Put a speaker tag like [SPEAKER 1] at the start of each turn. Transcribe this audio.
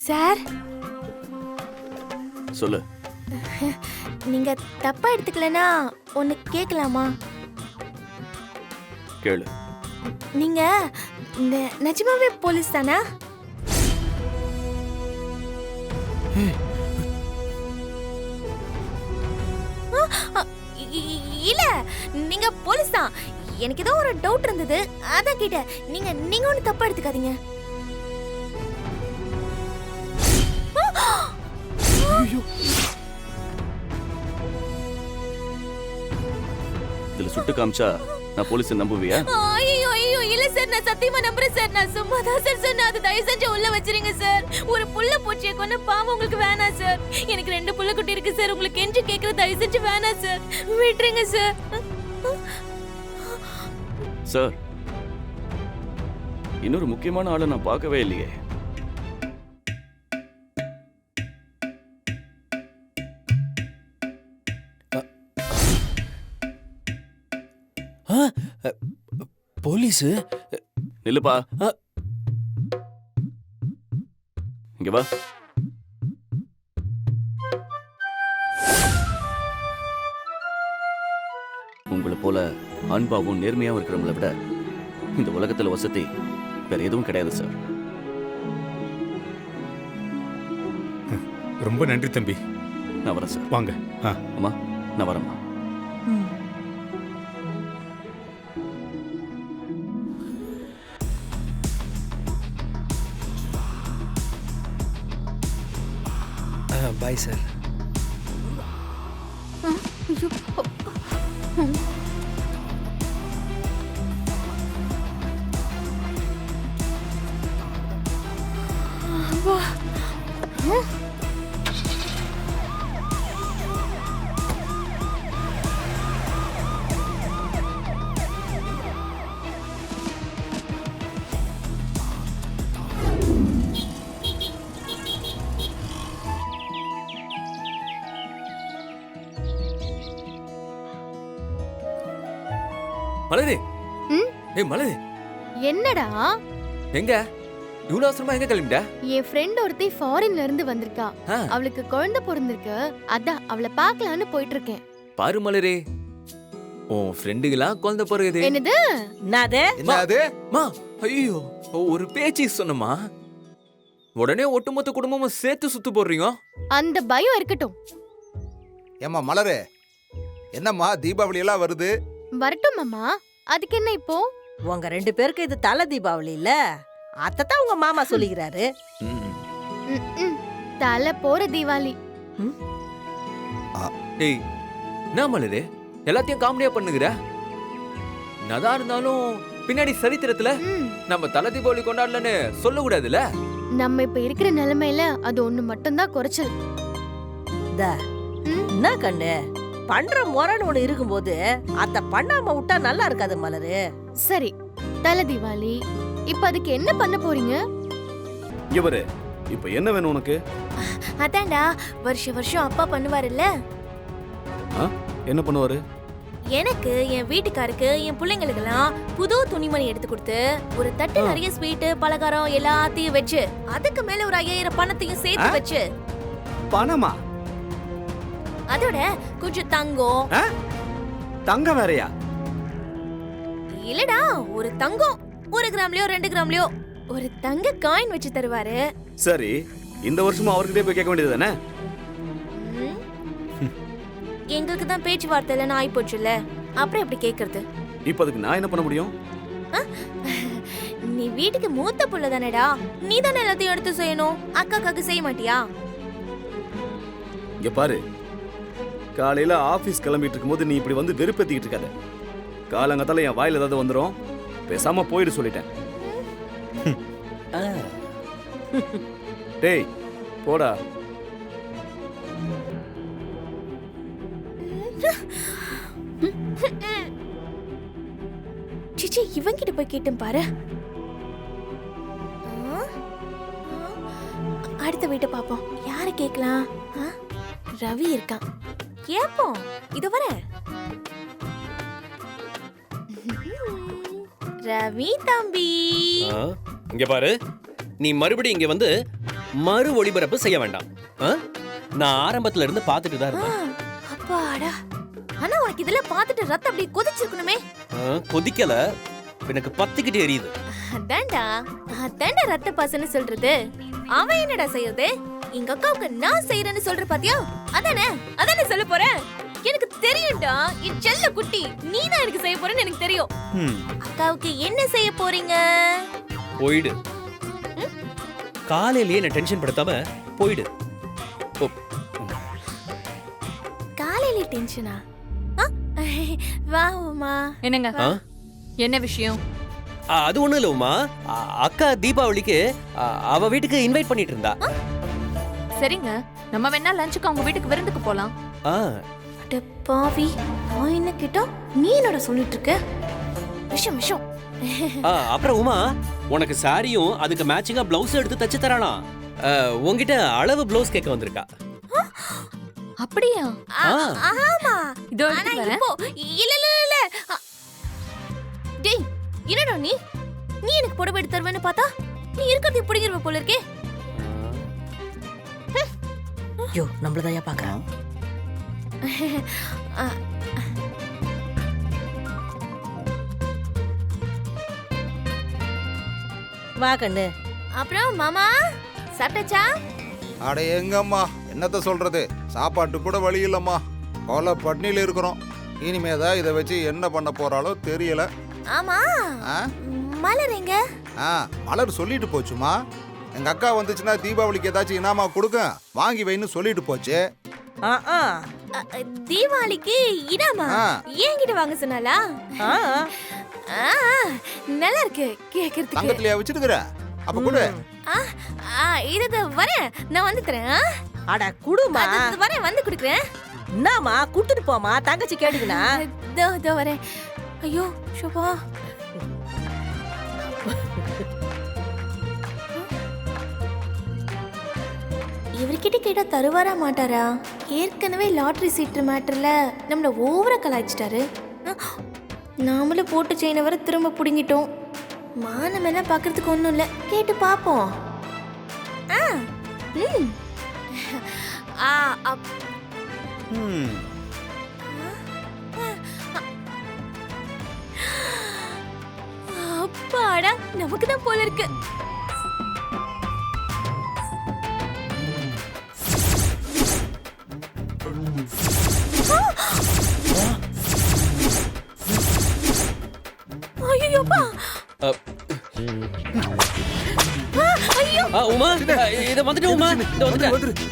[SPEAKER 1] Sir,
[SPEAKER 2] சொல்லு.
[SPEAKER 1] நீங்க தப்பா எடுத்துக்கலனா ஒன்னு கேட்கலாமா?
[SPEAKER 2] கேளு.
[SPEAKER 1] நீங்க இந்த நிஜமாவே போலீஸ் தானா? இல்ல, நீங்க போலீஸ் தான். எனக்கு ஏதோ ஒரு டவுட் இருந்தது, அதான் கேட்டேன். நீங்க ஒண்ணு தப்பா எடுத்துக்காதீங்க.
[SPEAKER 2] இதுல சுட்டு காமிச்சா நான் போலீஸ் நம்புவியா?
[SPEAKER 1] ஐயோ ஐயோ, இல்ல சார், நான் சத்தியமா நம்புறேன் சார். நான் சும்மா தான் சார் சொன்னேன். அது தயவு செஞ்சு உள்ள வச்சிருங்க சார். ஒரு புள்ள பூச்சியை கொன்ன பாவம் உங்களுக்கு வேணாம் சார். எனக்கு 2 புள்ள குட்டி இருக்கு சார். உங்களுக்கு கெஞ்சி கேக்குற தயவு செஞ்சு வேணாம் சார். விட்டுருங்க சார்.
[SPEAKER 2] சார், இன்னொரு முக்கியமான ஆளை நான் பார்க்கவே இல்லையே.
[SPEAKER 3] போலீஸு?
[SPEAKER 2] நில்லுப்பா. இங்க வா. உங்களை போல அன்பாவும் நேர்மையாவும் இருக்கிறவங்களை விட இந்த உலகத்துல வசதி வேற எதுவும் கிடையாது சார்.
[SPEAKER 4] ரொம்ப நன்றி தம்பி.
[SPEAKER 2] நான் வரேன் சார்.
[SPEAKER 4] வாங்க.
[SPEAKER 2] அம்மா, நான் வரேம்மா.
[SPEAKER 3] Bye sir.
[SPEAKER 5] மலரே. ஏய் மலரே,
[SPEAKER 1] என்னடா?
[SPEAKER 5] எங்க இவ்வளவு அவசரமா எங்க கிளம்பிட்ட?
[SPEAKER 1] என் ஃப்ரெண்ட் ஒருத்தி ஃபாரின்ல இருந்து வந்திருக்கா. அவளுக்கு குழந்தை பிறந்திருக்கு. அதான் அவளை பார்க்கலான்னு போயிட்டு இருக்கேன்.
[SPEAKER 5] பாரு மலரே, உன் ஃப்ரெண்டுகளா குழந்தை பிறகுது.
[SPEAKER 1] என்னது?
[SPEAKER 5] என்னது? மா, ஐயோ, ஒரு பேச்சு சொன்னமா உடனே ஒட்டுமொத்த குடும்பமும் சேர்த்து சுத்து போடுறீங்க.
[SPEAKER 1] அந்த பயம் இருக்கட்டும்.
[SPEAKER 6] ஏம்மா மலரே, என்னம்மா தீபாவளி எல்லாம் வருது?
[SPEAKER 1] வரட்டும் மாமா, அதுக்கு என்ன இப்போ?
[SPEAKER 7] உங்க 2 பேருக்கு இது தலை தீபாவளி இல்ல, அதான் உங்க மாமா சொல்லிக்கிறாரு.
[SPEAKER 1] தலை போற தீபாவளி.
[SPEAKER 5] ஏய், என்ன மலரே எல்லாத்தையும் காமெடியா பண்ணுகிற? என்னதான் இருந்தாலும் பின்னாடி சரித்திரத்துல நம்ம தலை தீபாவளி கொண்டாடலன்னு சொல்ல கூடாதுல்ல?
[SPEAKER 1] நம்ம இப்ப இருக்கிற நிலைமையில அது ஒண்ணு மட்டும்தான் குறைச்சல்.
[SPEAKER 7] என்ன கண்ணு பண்ற முறைன்னு ஒண்ணு இருக்கும்போது அத பண்ணாம விட்டா நல்லா இருக்காது மலரு.
[SPEAKER 1] சரி, தலை தீபாவளி. இப்ப அதுக்கு என்ன பண்ண போறீங்க?
[SPEAKER 2] இவரு இப்ப என்ன வேணும் உனக்கு?
[SPEAKER 1] அதான்டா, வருஷம் அப்பா பண்ணுவாருல்ல.
[SPEAKER 2] என்ன பண்ணுவாரு?
[SPEAKER 1] எனக்கு, என் வீட்டுக்காருக்கு, என் பிள்ளைங்களுக்கெல்லாம் புது துணிமணி எடுத்து கொடுத்து ஒரு தட்டு நிறைய ஸ்வீட் பலகாரம் எல்லாத்தையும் வச்சு அதுக்கு மேல ஒரு 5000 பணத்தையும் சேர்த்து வச்சு.
[SPEAKER 3] பணமா?
[SPEAKER 1] அதோட கொஞ்சம் தங்கம்.
[SPEAKER 3] தங்கம் வேறயா?
[SPEAKER 1] இல்லடா, ஒரு தங்கம் 1 கிராம்லயோ 2 கிராம்லயோ ஒரு தங்க காயின் வச்சு தருவாரு.
[SPEAKER 2] சரி, இந்த வருஷமும் அவர்கிட்டே போய் கேட்க வேண்டியது தானே?
[SPEAKER 1] எங்களுக்கு தான் பேச்சுவார்த்தை இல்லைன்னு ஆயிப்போச்சுல்ல, அப்புறம் எப்படி கேக்குறது?
[SPEAKER 2] இப்ப அதுக்கு நான் என்ன பண்ண முடியும்?
[SPEAKER 1] நீ வீட்டுக்கு மூத்த புள்ள தானேடா, நீ தானே எல்லாத்தையும் எடுத்து செய்யணும். அக்காக்காக்கு செய்ய மாட்டியா?
[SPEAKER 2] இங்க பாரு, காலையில ஆபீஸ் கிளம்பிட்டு இருக்கும்போது நீ இப்படி வந்து வெறுப்பேத்திக்கிட்டு இருக்காத. காலங்கத்தால என் வாயில ஏதாவது வந்துரும். பேசாம போயிடு சொல்லிட்டேன். டேய் போடா.
[SPEAKER 1] சிச்சி, இவங்கிட்ட போய் கேட்டும் பாரு. அடுத்த வீட்டை பாப்போம். யாரை கேட்கலாம்? ரவி இருக்கான், கேப்போம். இது வர ரவி தம்பி.
[SPEAKER 8] இங்க பாரு, நீ மறுபடியும் இங்க வந்து
[SPEAKER 4] மறு ஒளிபரப்பு செய்ய வேண்டாம். ஆ? நான் ஆரம்பத்துல இருந்து பார்த்துட்டு தான் இருந்தேன்.
[SPEAKER 1] அப்பாடா. ஆனா உனக்கு இதெல்லாம் பார்த்துட்டு ரத்தம் அப்படியே கொதிச்சிருக்கணுமே.
[SPEAKER 4] கொதிக்கல, எனக்கு பத்திக்கிட்டு எரியுது.
[SPEAKER 1] அதான்டா ரத்த பாசன்னு சொல்றது. அவன் என்னடா செய்யறது? எங்க அக்காவுக்கு நான் செய்யறேன்னு சொல்ற பாத்தியா? அதானே சொல்ல போறேன். எனக்கு தெரியும்டா, என் செல்ல குட்டி, நீ தான் எனக்கு செய்ய போறேன்னு எனக்கு தெரியும். அக்காவுக்கு என்ன செய்ய போறீங்க?
[SPEAKER 4] போயிடு. காலையிலேயே என்ன டென்ஷன் படுத்தாம போயிடு.
[SPEAKER 1] காலையில டென்ஷனா? வா உமா.
[SPEAKER 8] என்னங்க என்ன விஷயம்?
[SPEAKER 4] அது ஒண்ணும் இல்ல உமா, அக்கா தீபாவளிக்கு அவ வீட்டுக்கு இன்வைட் பண்ணிட்டு இருந்தா.
[SPEAKER 8] சரிங்க, நம்ம வேணா லஞ்சுக்கு அவங்க வீட்டுக்கு விருந்துக்கு போலாம்.
[SPEAKER 1] அட பாவி, நான் என்ன கேட்டா நீ என்னடா சொல்லிட்டு இருக்க? விஷம்.
[SPEAKER 4] அப்புறம் உமா, உனக்கு சாரியும் அதுக்கு மேட்சிங்கா பிளவுஸ் எடுத்து தச்சு தரானா. உன்கிட்ட அளவு பிளவுஸ் கேட்க வந்திருக்கா.
[SPEAKER 8] அப்படியா?
[SPEAKER 1] ஆமா.
[SPEAKER 8] இதோ
[SPEAKER 1] ஆனா
[SPEAKER 8] எடுத்துட்டு வரேன்.
[SPEAKER 1] இப்போ இல்ல. டேய், என்னடா நீ எனக்கு புடவை எடுத்து தருவேன்னு பார்த்தா நீ இருக்கிறது புடிங்கிருவ போல இருக்கே.
[SPEAKER 7] ஐயோ, நம்மளதாயா பாக்குறான். வா கண்ணு.
[SPEAKER 1] அப்புறம் மாமா சாப்பிட்டாச்சா?
[SPEAKER 6] அட எங்கம்மா, என்னத்த சொல்றது, சாப்பாட்டு கூட வழி இல்லம்மா. கொலை பட்னியில இருக்கிறோம். இனிமேதான் இதை வச்சு என்ன பண்ண போறாளோ தெரியல.
[SPEAKER 1] ஆமா,
[SPEAKER 6] ஆ?
[SPEAKER 1] மலர் எங்க?
[SPEAKER 6] மலர் சொல்லிட்டு போச்சுமா. எங்க அக்கா வந்துச்சுன்னா தீபாவளிக்கு ஏதாச்சும் இனாமா கொடுக்க வாங்கி வைன்னு சொல்லிட்டு போச்சு.
[SPEAKER 1] தீபாவளிக்கு இனாமா என்கிட்ட வாங்க சொன்னாலா? நல்லா இருக்கு கேக்குறதுக்கு.
[SPEAKER 6] தங்கத்திலேயே வச்சிருக்கிற, அப்ப கூட
[SPEAKER 1] இது வரேன், நான் வந்து தரேன்.
[SPEAKER 7] அட குடுமா,
[SPEAKER 1] வரேன், வந்து குடுக்குறேன்.
[SPEAKER 7] என்னம்மா குடுத்துட்டு போமா, தங்கச்சி கேட்டுக்கினா.
[SPEAKER 1] இதோ வரேன். ஐயோ ஷோபா, இவர்கிட்ட கேட்டா தருவாரா மாட்டாரா? ஏற்கனவே லாட்டரி சீட்டு மேட்டர்ல நம்மள ஓவரா கலாய்ச்சிட்டாரு. நாமளும் போட்டு செயினை வர திரும்ப புடுங்கிட்டோம். மானம் எல்லாம் பாக்குறதுக்கு ஒண்ணும் இல்ல, கேட்டு பாப்போம். அப்பாடா, நமக்கு தான் போல இருக்கு. ஐயோப்பா,
[SPEAKER 4] உமா, இத வந்துட்டு உமா, இத வந்துட்டு.